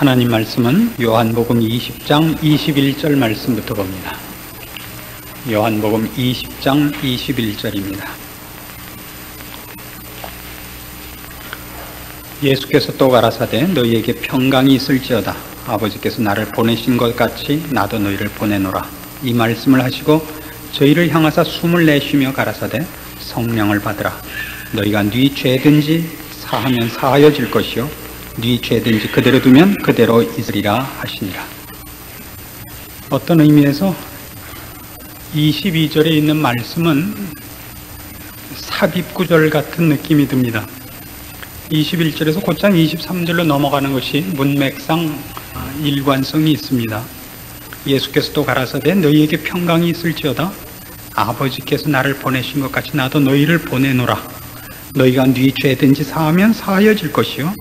하나님 말씀은 요한복음 20장 21절 말씀부터 봅니다. 요한복음 20장 21절입니다. 예수께서 또 가라사대 너희에게 평강이 있을지어다. 아버지께서 나를 보내신 것 같이 나도 너희를 보내노라. 이 말씀을 하시고 저희를 향하사 숨을 내쉬며 가라사대 성령을 받으라. 너희가 네 죄든지 사하면 사하여질 것이요 네 죄든지 그대로 두면 그대로 있으리라 하시니라. 어떤 의미에서 22절에 있는 말씀은 삽입구절 같은 느낌이 듭니다. 21절에서 곧장 23절로 넘어가는 것이 문맥상 일관성이 있습니다. 예수께서 또 가라사대 너희에게 평강이 있을지어다. 아버지께서 나를 보내신 것 같이 나도 너희를 보내노라. 너희가 네 죄든지 사하면 사하여질 것이요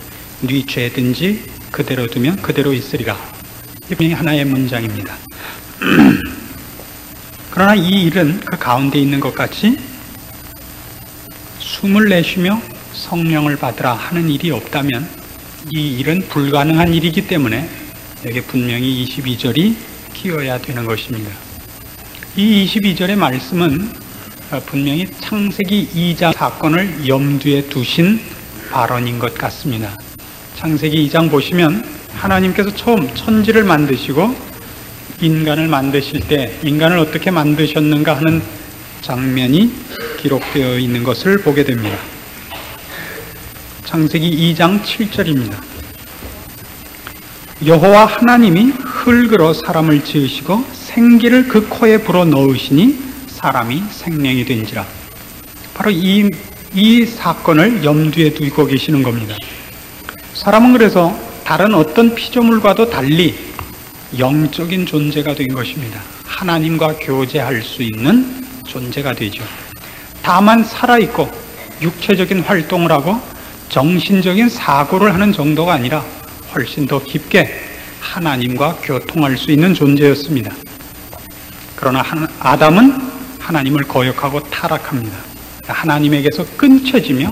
네 죄든지 그대로 두면 그대로 있으리라. 이 하나의 문장입니다. 그러나 이 일은 그 가운데 있는 것 같이 숨을 내쉬며 성령을 받으라 하는 일이 없다면 이 일은 불가능한 일이기 때문에 여기 분명히 22절이 끼어야 되는 것입니다. 이 22절의 말씀은 분명히 창세기 2장 사건을 염두에 두신 발언인 것 같습니다. 창세기 2장 보시면 하나님께서 처음 천지를 만드시고 인간을 만드실 때 인간을 어떻게 만드셨는가 하는 장면이 기록되어 있는 것을 보게 됩니다. 창세기 2장 7절입니다. 여호와 하나님이 흙으로 사람을 지으시고 생기를 그 코에 불어넣으시니 사람이 생명이 된지라. 바로 이 사건을 염두에 두고 계시는 겁니다. 사람은 그래서 다른 어떤 피조물과도 달리 영적인 존재가 된 것입니다. 하나님과 교제할 수 있는 존재가 되죠. 다만 살아있고 육체적인 활동을 하고 정신적인 사고를 하는 정도가 아니라 훨씬 더 깊게 하나님과 교통할 수 있는 존재였습니다. 그러나 아담은 하나님을 거역하고 타락합니다. 하나님에게서 끊쳐지며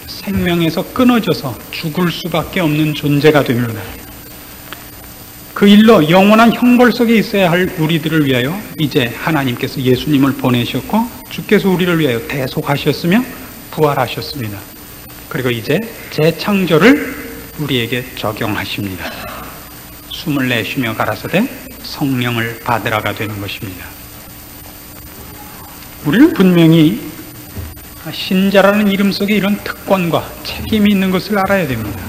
생명에서 끊어져서 죽을 수밖에 없는 존재가 됩니다. 그 일로 영원한 형벌 속에 있어야 할 우리들을 위하여 이제 하나님께서 예수님을 보내셨고 주께서 우리를 위하여 대속하셨으며 부활하셨습니다. 그리고 이제 재창조를 우리에게 적용하십니다. 숨을 내쉬며 가라사대 성령을 받으라가 되는 것입니다. 우리는 분명히 신자라는 이름 속에 이런 특권과 책임이 있는 것을 알아야 됩니다.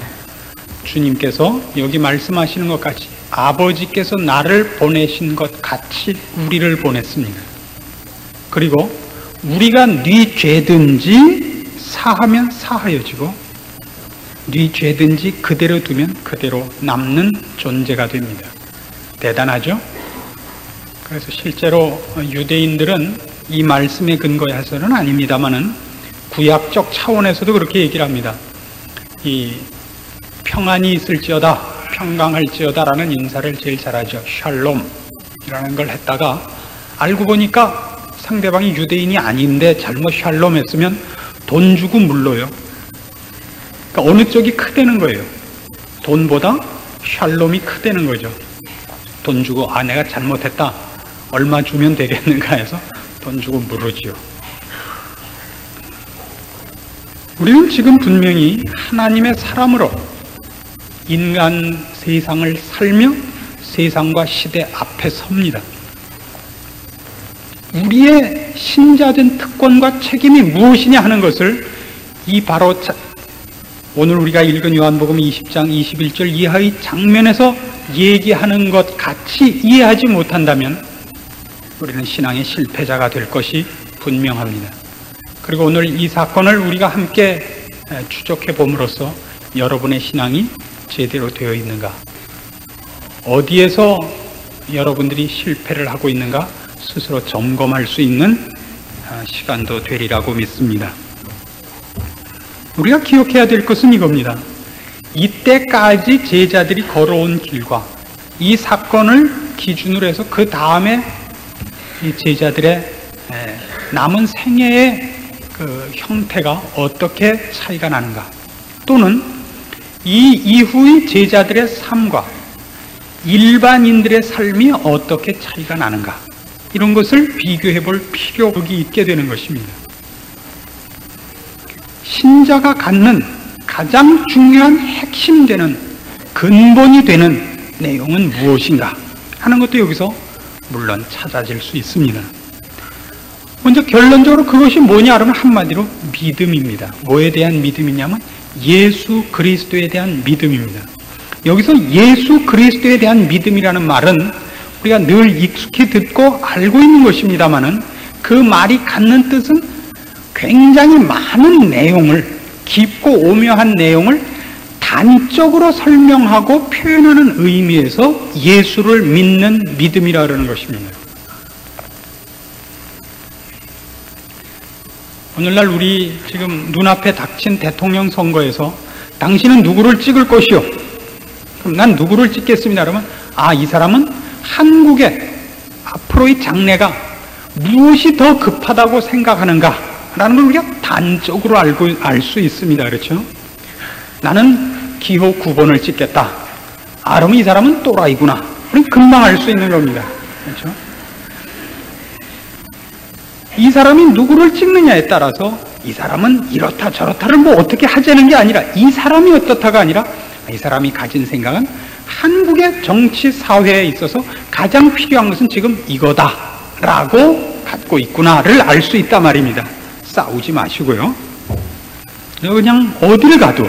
주님께서 여기 말씀하시는 것 같이 아버지께서 나를 보내신 것 같이 우리를 보냈습니다. 그리고 우리가 네 죄든지 사하면 사하여지고 네 죄든지 그대로 두면 그대로 남는 존재가 됩니다. 대단하죠? 그래서 실제로 유대인들은 이 말씀에 근거해서는 아닙니다만은 구약적 차원에서도 그렇게 얘기를 합니다. 이 평안이 있을지어다, 평강할지어다라는 인사를 제일 잘하죠. 샬롬이라는 걸 했다가 알고 보니까 상대방이 유대인이 아닌데 잘못 샬롬 했으면 돈 주고 물러요. 그러니까 어느 쪽이 크다는 거예요. 돈보다 샬롬이 크다는 거죠. 돈 주고 내가 잘못했다. 얼마 주면 되겠는가 해서 돈 주고 물으지요. 우리는 지금 분명히 하나님의 사람으로 인간 세상을 살며 세상과 시대 앞에 섭니다. 우리의 신자된 특권과 책임이 무엇이냐 하는 것을 이 바로 오늘 우리가 읽은 요한복음 20장 21절 이하의 장면에서 얘기하는 것 같이 이해하지 못한다면 우리는 신앙의 실패자가 될 것이 분명합니다. 그리고 오늘 이 사건을 우리가 함께 추적해 봄으로써 여러분의 신앙이 제대로 되어 있는가, 어디에서 여러분들이 실패를 하고 있는가 스스로 점검할 수 있는 시간도 되리라고 믿습니다. 우리가 기억해야 될 것은 이겁니다. 이때까지 제자들이 걸어온 길과 이 사건을 기준으로 해서 그 다음에 이 제자들의 남은 생애의 그 형태가 어떻게 차이가 나는가, 또는 이 이후의 제자들의 삶과 일반인들의 삶이 어떻게 차이가 나는가, 이런 것을 비교해 볼 필요가 있게 되는 것입니다. 신자가 갖는 가장 중요한 핵심되는 근본이 되는 내용은 무엇인가 하는 것도 여기서 물론 찾아질 수 있습니다. 먼저 결론적으로 그것이 뭐냐 하면 한마디로 믿음입니다. 뭐에 대한 믿음이냐면 예수 그리스도에 대한 믿음입니다. 여기서 예수 그리스도에 대한 믿음이라는 말은 우리가 늘 익숙히 듣고 알고 있는 것입니다마는 그 말이 갖는 뜻은 굉장히 많은 내용을, 깊고 오묘한 내용을 단적으로 설명하고 표현하는 의미에서 예수를 믿는 믿음이라 그러는 것입니다. 오늘날 우리 지금 눈앞에 닥친 대통령 선거에서 당신은 누구를 찍을 것이요? 그럼 난 누구를 찍겠습니다. 그러면 이 사람은 한국의 앞으로의 장래가 무엇이 더 급하다고 생각하는가 라는 걸 우리가 단적으로 알 수 있습니다. 그렇죠? 나는 기호 9번을 찍겠다. 그러면 이 사람은 또라이구나. 우리 금방 알 수 있는 겁니다. 그렇죠? 이 사람이 누구를 찍느냐에 따라서 이 사람은 이렇다 저렇다를 뭐 어떻게 하자는 게 아니라 이 사람이 어떻다가 아니라 이 사람이 가진 생각은 한국의 정치 사회에 있어서 가장 필요한 것은 지금 이거다 라고 갖고 있구나를 알 수 있단 말입니다. 싸우지 마시고요. 그냥 어딜 가도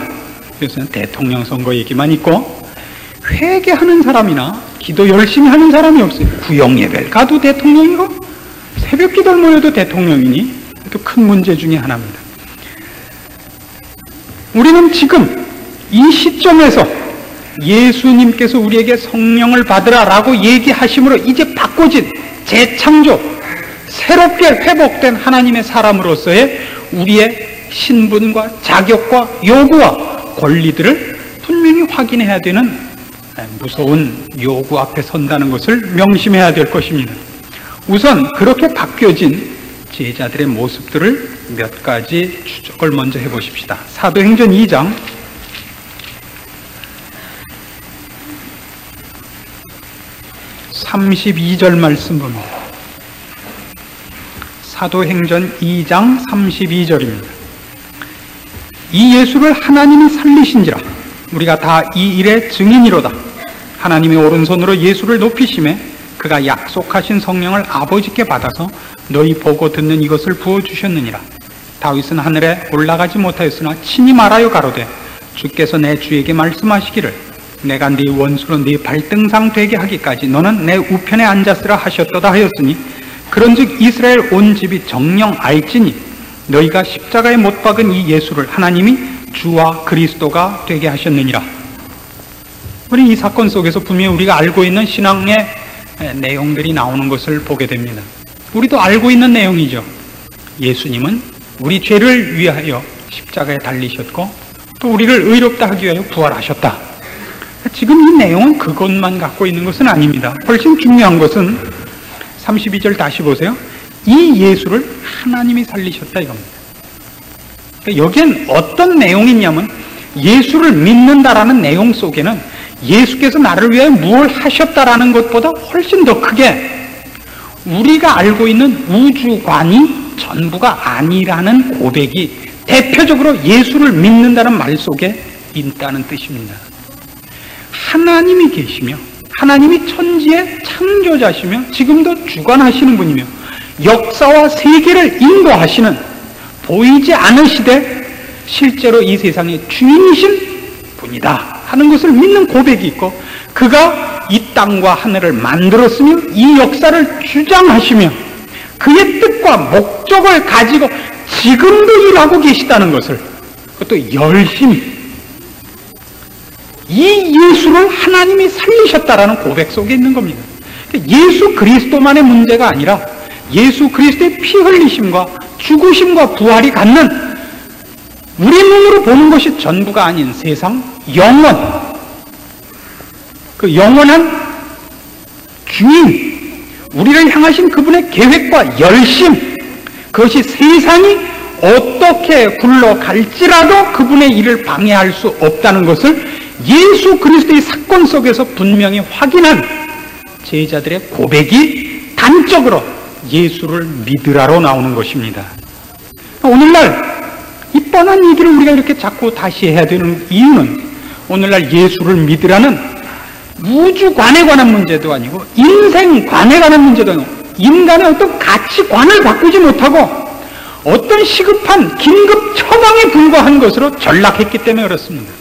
요새는 대통령 선거 얘기만 있고 회개하는 사람이나 기도 열심히 하는 사람이 없어요. 구역 예배를 가도 대통령이고 새벽 기도를 모여도 대통령이니 또 큰 문제 중에 하나입니다. 우리는 지금 이 시점에서 예수님께서 우리에게 성령을 받으라라고 얘기하심으로 이제 바꿔진 재창조, 새롭게 회복된 하나님의 사람으로서의 우리의 신분과 자격과 요구와 권리들을 분명히 확인해야 되는 무서운 요구 앞에 선다는 것을 명심해야 될 것입니다. 우선 그렇게 바뀌어진 제자들의 모습들을 몇 가지 추적을 먼저 해보십시다. 사도행전 2장 32절 말씀 봅니다. 사도행전 2장 32절입니다. 이 예수를 하나님이 살리신지라 우리가 다 이 일의 증인이로다. 하나님의 오른손으로 예수를 높이심에 그가 약속하신 성령을 아버지께 받아서 너희 보고 듣는 이것을 부어주셨느니라. 다윗은 하늘에 올라가지 못하였으나 친히 말하여 가로되 주께서 내 주에게 말씀하시기를 내가 네 원수로 네 발등상 되게 하기까지 너는 내 우편에 앉았으라 하셨도다 하였으니 그런즉 이스라엘 온 집이 정녕 알지니 너희가 십자가에 못 박은 이 예수를 하나님이 주와 그리스도가 되게 하셨느니라. 우리 이 사건 속에서 분명히 우리가 알고 있는 신앙의 내용들이 나오는 것을 보게 됩니다. 우리도 알고 있는 내용이죠. 예수님은 우리 죄를 위하여 십자가에 달리셨고 또 우리를 의롭다 하기 위하여 부활하셨다. 지금 이 내용은 그것만 갖고 있는 것은 아닙니다. 훨씬 중요한 것은 32절 다시 보세요. 이 예수를 하나님이 살리셨다 이겁니다. 여기엔 어떤 내용이 있냐면 예수를 믿는다라는 내용 속에는 예수께서 나를 위해 무엇을 하셨다라는 것보다 훨씬 더 크게 우리가 알고 있는 우주관이 전부가 아니라는 고백이 대표적으로 예수를 믿는다는 말 속에 있다는 뜻입니다. 하나님이 계시며 하나님이 천지의 창조자시며 지금도 주관하시는 분이며 역사와 세계를 인도하시는 보이지 않으시되 실제로 이 세상의 주인이신 분이다 하는 것을 믿는 고백이 있고 그가 이 땅과 하늘을 만들었으며 이 역사를 주장하시며 그의 뜻과 목적을 가지고 지금도 일하고 계시다는 것을 그것도 열심히 이 예수를 하나님이 살리셨다라는 고백 속에 있는 겁니다. 예수 그리스도만의 문제가 아니라 예수 그리스도의 피 흘리심과 죽으심과 부활이 갖는 우리 눈으로 보는 것이 전부가 아닌 세상 영원, 그 영원한 주인, 우리를 향하신 그분의 계획과 열심, 그것이 세상이 어떻게 굴러갈지라도 그분의 일을 방해할 수 없다는 것을 예수 그리스도의 사건 속에서 분명히 확인한 제자들의 고백이 단적으로 예수를 믿으라로 나오는 것입니다. 오늘날 이 뻔한 얘기를 우리가 이렇게 자꾸 다시 해야 되는 이유는 오늘날 예수를 믿으라는 우주관에 관한 문제도 아니고 인생관에 관한 문제도 아니고 인간의 어떤 가치관을 바꾸지 못하고 어떤 시급한 긴급 처방에 불과한 것으로 전락했기 때문에 그렇습니다.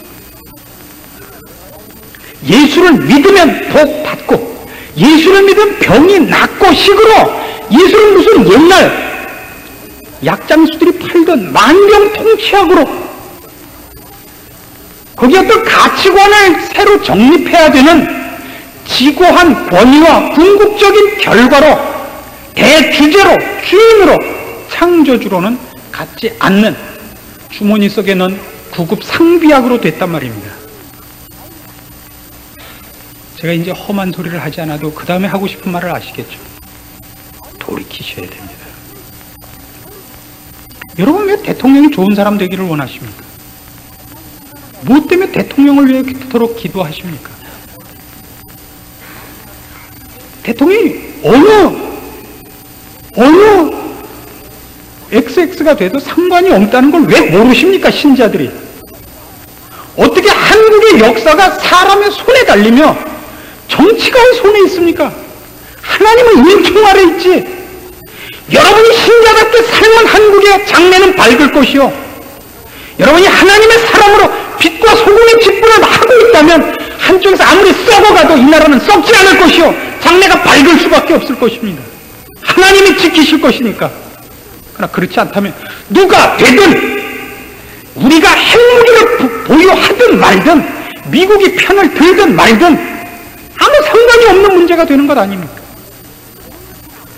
예수를 믿으면 복 받고 예수를 믿으면 병이 낫고 식으로 예수는 무슨 옛날 약장수들이 팔던 만병통치약으로 거기 어떤 가치관을 새로 정립해야 되는 지고한 권위와 궁극적인 결과로 대주제로 주인으로 창조주로는 갖지 않는 주머니 속에 넣은 구급 상비약으로 됐단 말입니다. 제가 이제 험한 소리를 하지 않아도 그 다음에 하고 싶은 말을 아시겠죠? 돌이키셔야 됩니다. 여러분 왜 대통령이 좋은 사람 되기를 원하십니까? 무엇 때문에 대통령을 위해 그토록 기도하십니까? 대통령이 어느 XX가 돼도 상관이 없다는 걸 왜 모르십니까? 신자들이. 어떻게 한국의 역사가 사람의 손에 달리며 정치가의 손에 있습니까? 하나님은 은총 아래 있지. 여러분이 신자답게 삶은 한국의 장래는 밝을 것이요, 여러분이 하나님의 사람으로 빛과 소금의 직분을 하고 있다면 한쪽에서 아무리 썩어가도 이 나라는 썩지 않을 것이요 장래가 밝을 수밖에 없을 것입니다. 하나님이 지키실 것이니까. 그러나 그렇지 않다면 누가 되든 우리가 핵무기를 보유하든 말든 미국이 편을 들든 말든 아무 상관이 없는 문제가 되는 것 아닙니까?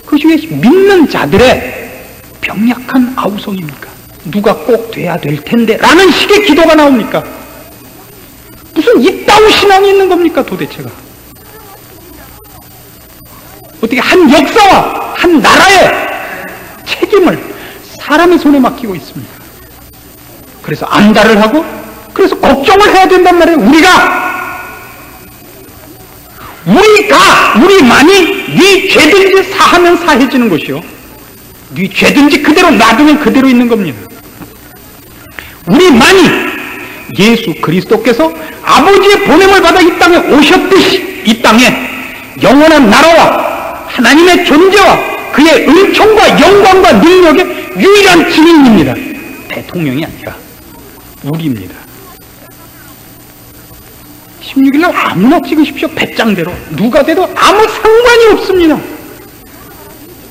그것이 왜 믿는 자들의 병약한 아우성입니까? 누가 꼭 돼야 될 텐데 라는 식의 기도가 나옵니까? 무슨 이따위 신앙이 있는 겁니까 도대체가? 어떻게 한 역사와 한 나라의 책임을 사람의 손에 맡기고 있습니다. 그래서 안달을 하고 그래서 걱정을 해야 된단 말이에요. 우리만이 네 죄든지 사하면 사해지는 것이요, 네 죄든지 그대로 놔두면 그대로 있는 겁니다. 우리만이 예수 그리스도께서 아버지의 보냄을 받아 이 땅에 오셨듯이 이 땅에 영원한 나라와 하나님의 존재와 그의 은총과 영광과 능력의 유일한 증인입니다. 대통령이 아니라 우리입니다. 16일날 아무나 찍으십시오. 배짱대로 누가 돼도 아무 상관이 없습니다.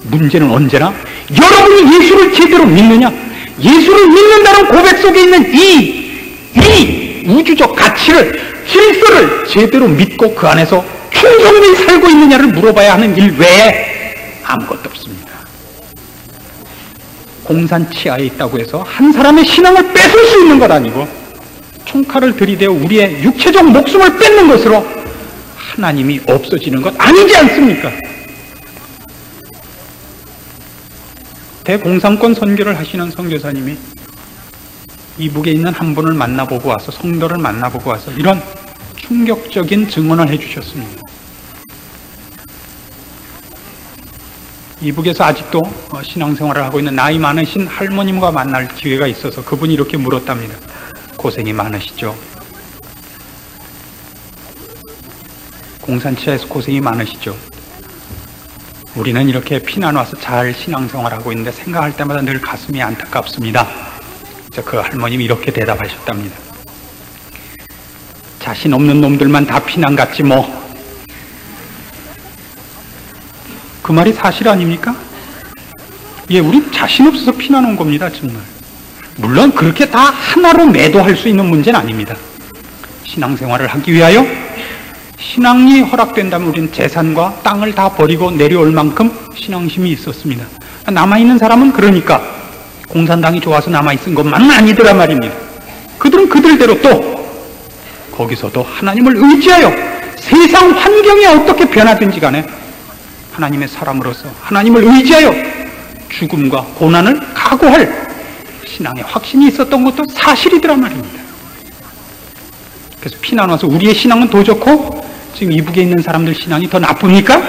문제는 언제나 여러분이 예수를 제대로 믿느냐, 예수를 믿는다는 고백 속에 있는 이 우주적 가치를, 질서를 제대로 믿고 그 안에서 충성히 살고 있느냐를 물어봐야 하는 일 외에 아무것도 없습니다. 공산 치하에 있다고 해서 한 사람의 신앙을 뺏을 수 있는 것 아니고 총칼을 들이대어 우리의 육체적 목숨을 뺏는 것으로 하나님이 없어지는 것 아니지 않습니까? 대공산권 선교를 하시는 선교사님이 이북에 있는 한 분을 만나보고 와서, 성도를 만나보고 와서 이런 충격적인 증언을 해주셨습니다. 이북에서 아직도 신앙생활을 하고 있는 나이 많으신 할머님과 만날 기회가 있어서 그분이 이렇게 물었답니다. 고생이 많으시죠? 공산치하에서 고생이 많으시죠? 우리는 이렇게 피난 와서 잘 신앙생활하고 있는데 생각할 때마다 늘 가슴이 안타깝습니다. 그 할머님이 이렇게 대답하셨답니다. 자신 없는 놈들만 다 피난 갔지 뭐. 그 말이 사실 아닙니까? 예, 우린 자신 없어서 피난 온 겁니다, 정말. 물론 그렇게 다 하나로 매도할 수 있는 문제는 아닙니다. 신앙생활을 하기 위하여 신앙이 허락된다면 우리는 재산과 땅을 다 버리고 내려올 만큼 신앙심이 있었습니다. 남아있는 사람은 그러니까 공산당이 좋아서 남아있은 것만은 아니더라 말입니다. 그들은 그들대로 또 거기서도 하나님을 의지하여 세상 환경이 어떻게 변하든지 간에 하나님의 사람으로서 하나님을 의지하여 죽음과 고난을 각오할 신앙의 확신이 있었던 것도 사실이더라 말입니다. 그래서 피난 와서 우리의 신앙은 더 좋고 지금 이북에 있는 사람들 신앙이 더 나쁩니까?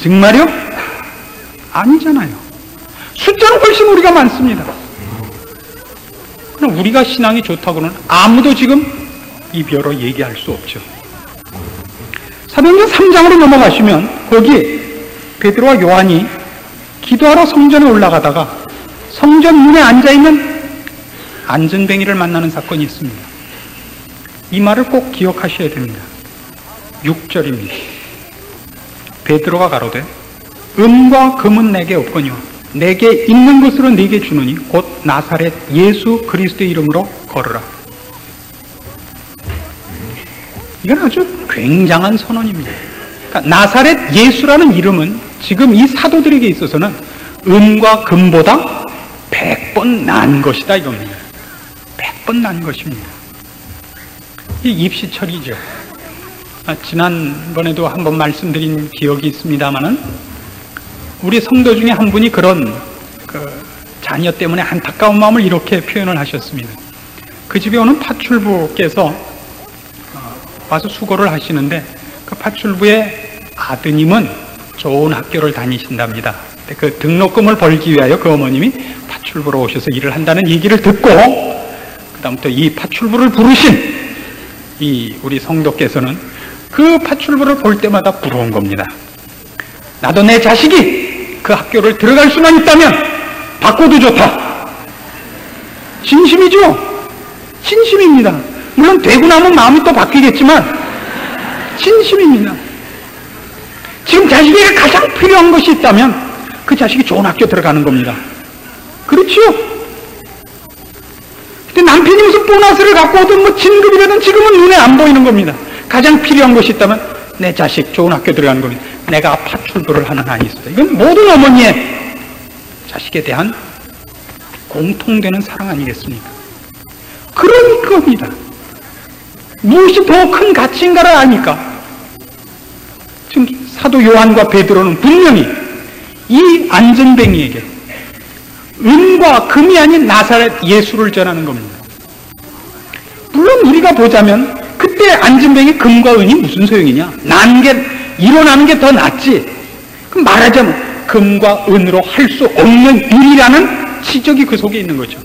정말요? 아니잖아요. 숫자는 훨씬 우리가 많습니다. 그럼 우리가 신앙이 좋다고는 아무도 지금 이별로 얘기할 수 없죠. 사도행전 3장으로 넘어가시면 거기 베드로와 요한이 기도하러 성전에 올라가다가 성전 문에 앉아있는 안전뱅이를 만나는 사건이 있습니다. 이 말을 꼭 기억하셔야 됩니다. 6절입니다. 베드로가 가로되 은과 금은 내게 없거니와 내게 있는 것으로 네게 주노니 곧 나사렛 예수 그리스도의 이름으로 걸으라. 이건 아주 굉장한 선언입니다. 그러니까 나사렛 예수라는 이름은 지금 이 사도들에게 있어서는 은과 금보다 100번 난 것이다 이겁니다. 100번 난 것입니다. 이 입시철이죠. 지난번에도 한번 말씀드린 기억이 있습니다마는 우리 성도 중에 한 분이 그런 자녀 때문에 안타까운 마음을 이렇게 표현을 하셨습니다. 그 집에 오는 파출부께서 와서 수고를 하시는데 그 파출부의 아드님은 좋은 학교를 다니신답니다. 그 등록금을 벌기 위하여 그 어머님이 파출부로 오셔서 일을 한다는 얘기를 듣고 그다음부터 이 파출부를 부르신 이 우리 성도께서는 그 파출부를 볼 때마다 부러운 겁니다. 나도 내 자식이 그 학교를 들어갈 수만 있다면 바꿔도 좋다. 진심이죠? 진심입니다. 물론 되고 나면 마음이 또 바뀌겠지만 진심입니다. 지금 자식에게 가장 필요한 것이 있다면 그 자식이 좋은 학교 들어가는 겁니다. 그렇지요? 근데 남편이 무슨 보너스를 갖고 오든 뭐 진급이라든 지금은 눈에 안 보이는 겁니다. 가장 필요한 것이 있다면 내 자식 좋은 학교 들어가는 겁니다. 내가 파출부를 하는 아이 있어요. 이건 모든 어머니의 자식에 대한 공통되는 사랑 아니겠습니까? 그런 겁니다. 무엇이 더 큰 가치인가를 아니까 지금 사도 요한과 베드로는 분명히 이 안전뱅이에게 은과 금이 아닌 나사렛 예수를 전하는 겁니다. 물론 우리가 보자면 그때 안전뱅이 금과 은이 무슨 소용이냐? 난 게 일어나는 게 더 낫지. 그럼 말하자면 금과 은으로 할 수 없는 일이라는 지적이 그 속에 있는 거죠.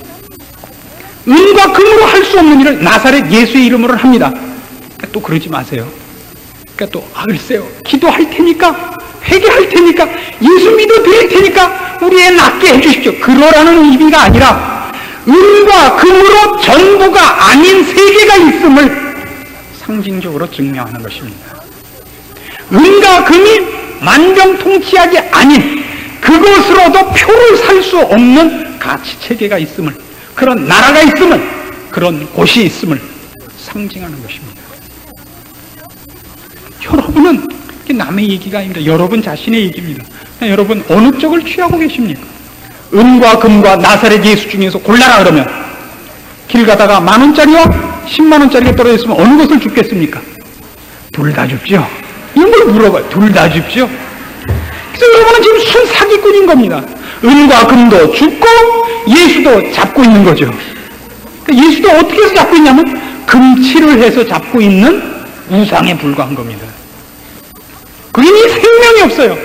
은과 금으로 할 수 없는 일을 나사렛 예수의 이름으로 합니다. 그러니까 또 그러지 마세요. 그러니까 또 글쎄요, 기도할 테니까, 회개할 테니까, 예수 믿어드릴 테니까 우리 애 낫게 해주십시오. 그러라는 의미가 아니라 은과 금으로 전부가 아닌 세계가 있음을 상징적으로 증명하는 것입니다. 은과 금이 만병통치약이 아닌 그것으로도 표를 살 수 없는 가치체계가 있음을, 그런 나라가 있음을, 그런 곳이 있음을 상징하는 것입니다. 여러분은 남의 얘기가 아닙니다. 여러분 자신의 얘기입니다. 여러분 어느 쪽을 취하고 계십니까? 은과 금과 나사렛 예수 중에서 골라라 그러면 길 가다가 10,000원짜리와 100,000원짜리가 떨어져 있으면 어느 것을 줍겠습니까? 둘 다 줍죠. 이런 걸 물어봐요. 둘 다 줍죠. 그래서 여러분은 지금 순 사기꾼인 겁니다. 은과 금도 줍고 예수도 잡고 있는 거죠. 예수도 어떻게 해서 잡고 있냐면 금칠을 해서 잡고 있는 우상에 불과한 겁니다. 그러니 생명이 없어요.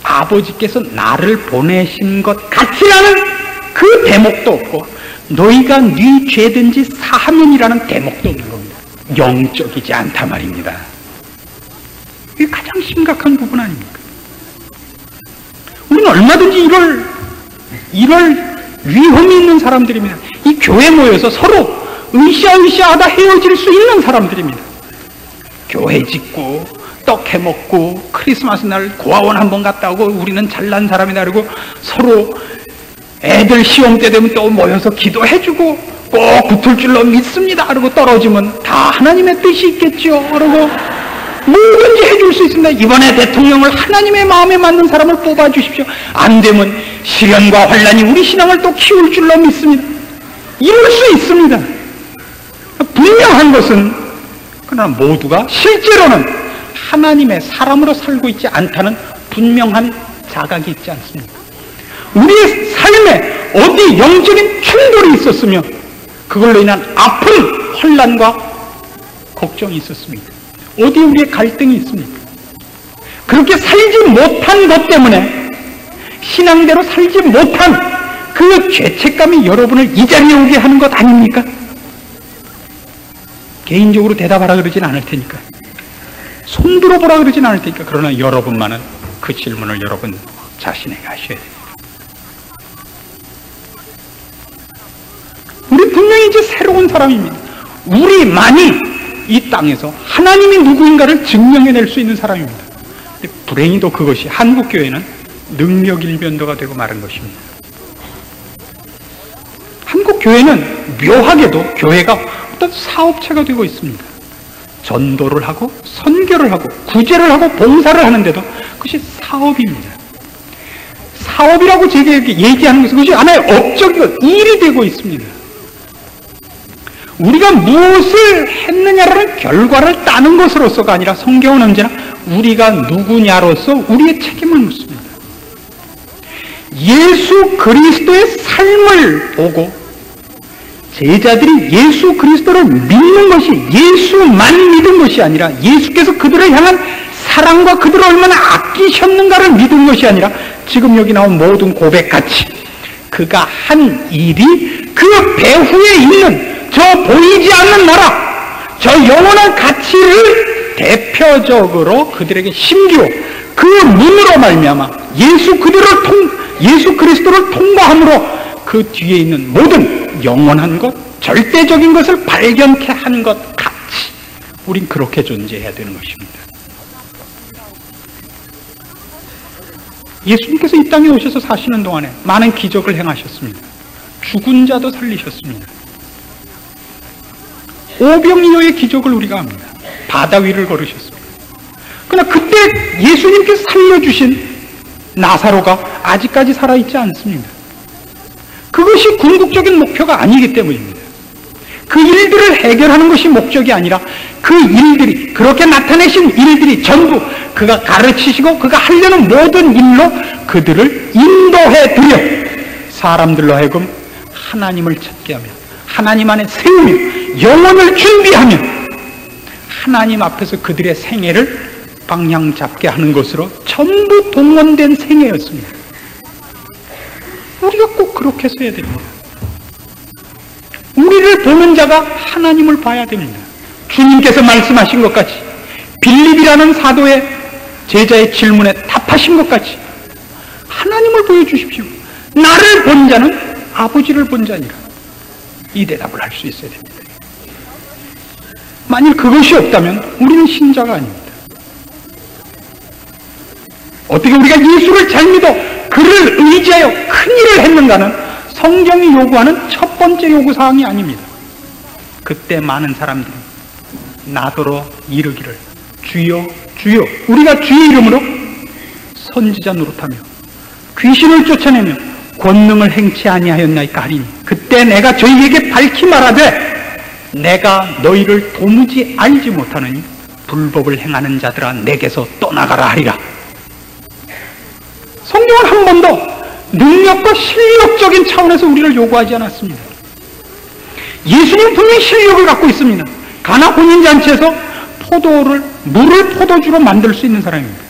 아버지께서 나를 보내신 것 같이라는 그 대목도 없고 너희가 네 죄든지 사하면이라는 대목도 없는 겁니다. 영적이지 않다 말입니다. 이게 가장 심각한 부분 아닙니까? 우리는 얼마든지 이럴 위험이 있는 사람들입니다. 이 교회 모여서 서로 으쌰으쌰하다 헤어질 수 있는 사람들입니다. 교회 짓고 떡 해먹고 크리스마스 날 고아원 한번 갔다 오고 우리는 잘난 사람이다 그러고 서로 애들 시험 때 되면 또 모여서 기도해주고 꼭 붙을 줄로 믿습니다 그러고 떨어지면 다 하나님의 뜻이 있겠죠 그러고 뭐든지 해줄 수 있습니다. 이번에 대통령을 하나님의 마음에 맞는 사람을 뽑아주십시오. 안 되면 시련과 환란이 우리 신앙을 또 키울 줄로 믿습니다. 이럴 수 있습니다. 분명한 것은 그러나 모두가 실제로는 하나님의 사람으로 살고 있지 않다는 분명한 자각이 있지 않습니까? 우리의 삶에 어디 영적인 충돌이 있었으면 그걸로 인한 아픈 혼란과 걱정이 있었습니까? 어디 우리의 갈등이 있습니까? 그렇게 살지 못한 것 때문에, 신앙대로 살지 못한 그 죄책감이 여러분을 이 자리에 오게 하는 것 아닙니까? 개인적으로 대답하라 그러진 않을 테니까, 손들어 보라 그러진 않을 테니까. 그러나 여러분만은 그 질문을 여러분 자신에게 하셔야 돼요. 우리 분명히 이제 새로운 사람입니다. 우리만이 이 땅에서 하나님이 누구인가를 증명해낼 수 있는 사람입니다. 불행히도 그것이 한국교회는 능력일변도가 되고 마른 것입니다. 한국교회는 묘하게도 교회가 어떤 사업체가 되고 있습니다. 전도를 하고 선교를 하고 구제를 하고 봉사를 하는데도 그것이 사업입니다. 사업이라고 제가 얘기하는 것은 그것이 하나의 업적이고 일이 되고 있습니다. 우리가 무엇을 했느냐라는 결과를 따는 것으로서가 아니라 성경은 언제나 우리가 누구냐로서 우리의 책임을 묻습니다. 예수 그리스도의 삶을 보고 제자들이 예수 그리스도를 믿는 것이 예수만 믿은 것이 아니라 예수께서 그들을 향한 사랑과 그들을 얼마나 아끼셨는가를 믿은 것이 아니라 지금 여기 나온 모든 고백같이 그가 한 일이 그 배후에 있는 저 보이지 않는 나라, 저 영원한 가치를 대표적으로 그들에게 심기로 그 문으로 말미암아 예수 그리스도를 통과함으로 그 뒤에 있는 모든 영원한 것, 절대적인 것을 발견케 한 것 같이 우린 그렇게 존재해야 되는 것입니다. 예수님께서 이 땅에 오셔서 사시는 동안에 많은 기적을 행하셨습니다. 죽은 자도 살리셨습니다. 오병이어의 기적을 우리가 압니다. 바다 위를 걸으셨습니다. 그러나 그때 예수님께서 살려주신 나사로가 아직까지 살아있지 않습니다. 그것이 궁극적인 목표가 아니기 때문입니다. 그 일들을 해결하는 것이 목적이 아니라 그 일들이, 그렇게 나타내신 일들이 전부 그가 가르치시고 그가 하려는 모든 일로 그들을 인도해 드려 사람들로 하여금 하나님을 찾게 하며 하나님 안에 세우며 영혼을 준비하며 하나님 앞에서 그들의 생애를 방향 잡게 하는 것으로 전부 동원된 생애였습니다. 우리가 꼭 그렇게 써야 됩니다. 우리를 보는 자가 하나님을 봐야 됩니다. 주님께서 말씀하신 것 같이 빌립이라는 사도의 제자의 질문에 답하신 것 같이 하나님을 보여주십시오. 나를 본 자는 아버지를 본 자니라. 이 대답을 할 수 있어야 됩니다. 만일 그것이 없다면 우리는 신자가 아닙니다. 어떻게 우리가 예수를 잘 믿어 그를 의지하여 큰 일을 했는가는 성경이 요구하는 첫 번째 요구사항이 아닙니다. 그때 많은 사람들이 나더러 이르기를 주여 주여 우리가 주의 이름으로 선지자 노릇하며 귀신을 쫓아내며 권능을 행치 아니하였나이까 하리니 그때 내가 저희에게 밝히 말하되 내가 너희를 도무지 알지 못하느니 불법을 행하는 자들아 내게서 떠나가라 하리라. 성경은 한 번도 능력과 실력적인 차원에서 우리를 요구하지 않았습니다. 예수님은 분명히 실력을 갖고 있습니다. 가나 혼인잔치에서 물을 포도주로 만들 수 있는 사람입니다.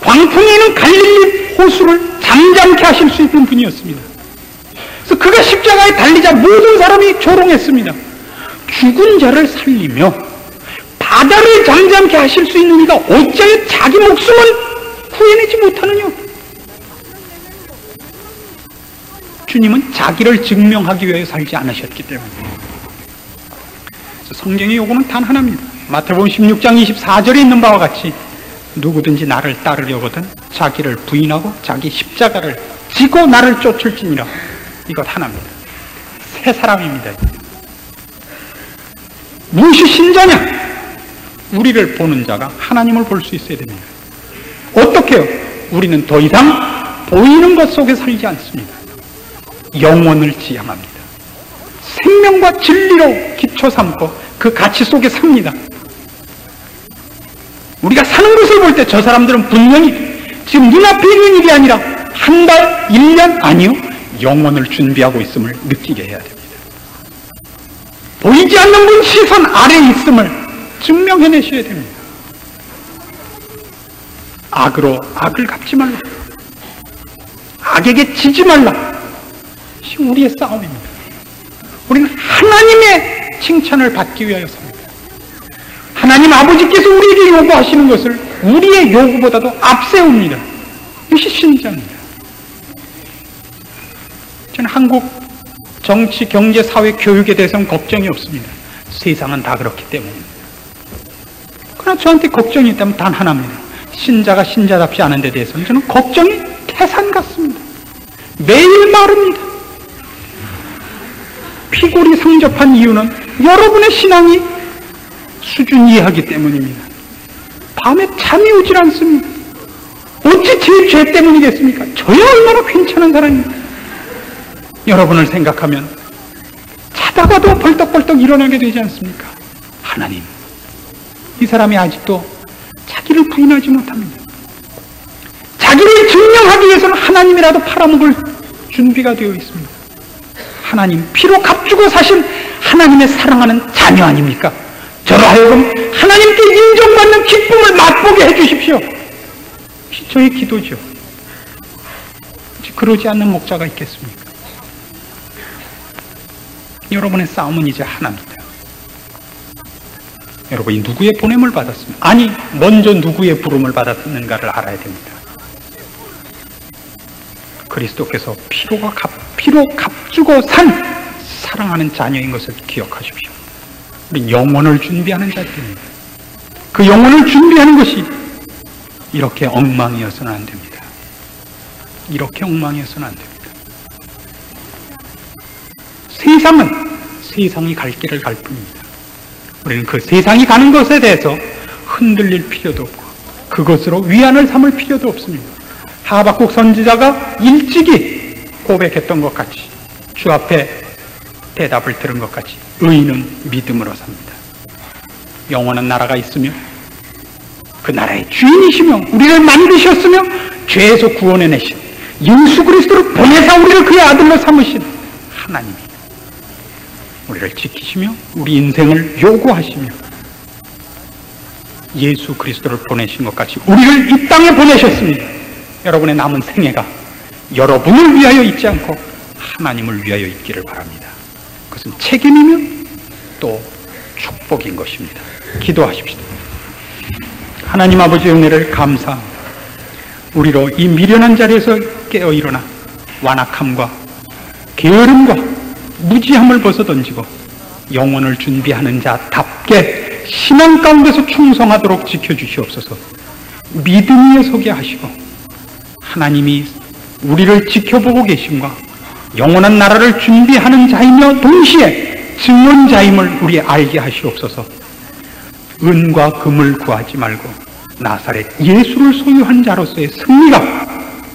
광풍이는 갈릴리 호수를 잠잠케 하실 수 있는 분이었습니다. 그래서 그가 십자가에 달리자 모든 사람이 조롱했습니다. 죽은 자를 살리며 바다를 잠잠케 하실 수 있는 이가 어찌하여 자기 목숨을 구해내지 못하느냐. 주님은 자기를 증명하기 위해 살지 않으셨기 때문입니다. 성경의 요구는 단 하나입니다. 마태복음 16장 24절에 있는 바와 같이 누구든지 나를 따르려거든 자기를 부인하고 자기 십자가를 지고 나를 쫓을지니라. 이것 하나입니다. 새 사람입니다. 무엇이 신자냐? 우리를 보는 자가 하나님을 볼 수 있어야 됩니다. 어떻게 해요? 우리는 더 이상 보이는 것 속에 살지 않습니다. 영혼을 지향합니다. 생명과 진리로 기초 삼고 그 가치 속에 삽니다. 우리가 사는 것을 볼 때 저 사람들은 분명히 지금 눈앞에 있는 일이 아니라 한 달, 1년 아니요 영혼을 준비하고 있음을 느끼게 해야 됩니다. 보이지 않는 분 시선 아래에 있음을 증명해내셔야 됩니다. 악으로 악을 갚지 말라. 악에게 지지 말라. 이것이 우리의 싸움입니다. 우리는 하나님의 칭찬을 받기 위하여 삽니다. 하나님 아버지께서 우리에게 요구하시는 것을 우리의 요구보다도 앞세웁니다. 이것이 신자입니다. 저는 한국 정치, 경제, 사회, 교육에 대해서는 걱정이 없습니다. 세상은 다 그렇기 때문입니다. 그러나 저한테 걱정이 있다면 단 하나입니다. 신자가 신자답지 않은 데 대해서는 저는 걱정이 태산 같습니다. 매일 마릅니다. 피골이 상접한 이유는 여러분의 신앙이 수준 이하기 때문입니다. 밤에 잠이 오질 않습니다. 어찌 제 죄 때문이겠습니까? 저야 얼마나 괜찮은 사람입니까? 여러분을 생각하면 자다가도 벌떡벌떡 일어나게 되지 않습니까? 하나님, 이 사람이 아직도 자기를 부인하지 못합니다. 자기를 증명하기 위해서는 하나님이라도 팔아먹을 준비가 되어 있습니다. 하나님, 피로 값주고 사신 하나님의 사랑하는 자녀 아닙니까? 저로 하여금 하나님께 인정받는 기쁨을 맛보게 해주십시오. 저의 기도죠. 그러지 않는 목자가 있겠습니까? 여러분의 싸움은 이제 하나입니다. 여러분이 누구의 보냄을 받았습니까? 아니, 먼저 누구의 부름을 받았는가를 알아야 됩니다. 그리스도께서 피로 값주고 산 사랑하는 자녀인 것을 기억하십시오. 우리 영혼을 준비하는 자들입니다. 그 영혼을 준비하는 것이 이렇게 엉망이어서는 안 됩니다. 이렇게 엉망이어서는 안 됩니다. 세상은 세상이 갈 길을 갈 뿐입니다. 우리는 그 세상이 가는 것에 대해서 흔들릴 필요도 없고 그것으로 위안을 삼을 필요도 없습니다. 하박국 선지자가 일찍이 고백했던 것 같이, 주 앞에 대답을 들은 것 같이 의인은 믿음으로 삽니다. 영원한 나라가 있으며 그 나라의 주인이시며 우리를 만드셨으며 죄에서 구원해내신 예수 그리스도를 보내사 우리를 그의 아들로 삼으신 하나님이 우리를 지키시며 우리 인생을 요구하시며 예수 그리스도를 보내신 것 같이 우리를 이 땅에 보내셨습니다. 여러분의 남은 생애가 여러분을 위하여 있지 않고 하나님을 위하여 있기를 바랍니다. 그것은 책임이며 또 축복인 것입니다. 기도하십시다. 하나님 아버지의 은혜를 감사합니다. 우리로 이 미련한 자리에서 깨어 일어나 완악함과 게으름과 무지함을 벗어던지고 영혼을 준비하는 자답게 신앙 가운데서 충성하도록 지켜주시옵소서. 믿음 위에 서게 하시고 하나님이 우리를 지켜보고 계심과 영원한 나라를 준비하는 자이며 동시에 증언자임을 우리 알게 하시옵소서. 은과 금을 구하지 말고 나사렛 예수를 소유한 자로서의 승리가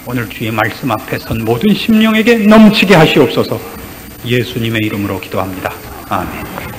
오늘 주의 말씀 앞에 선 모든 심령에게 넘치게 하시옵소서. 예수님의 이름으로 기도합니다. 아멘.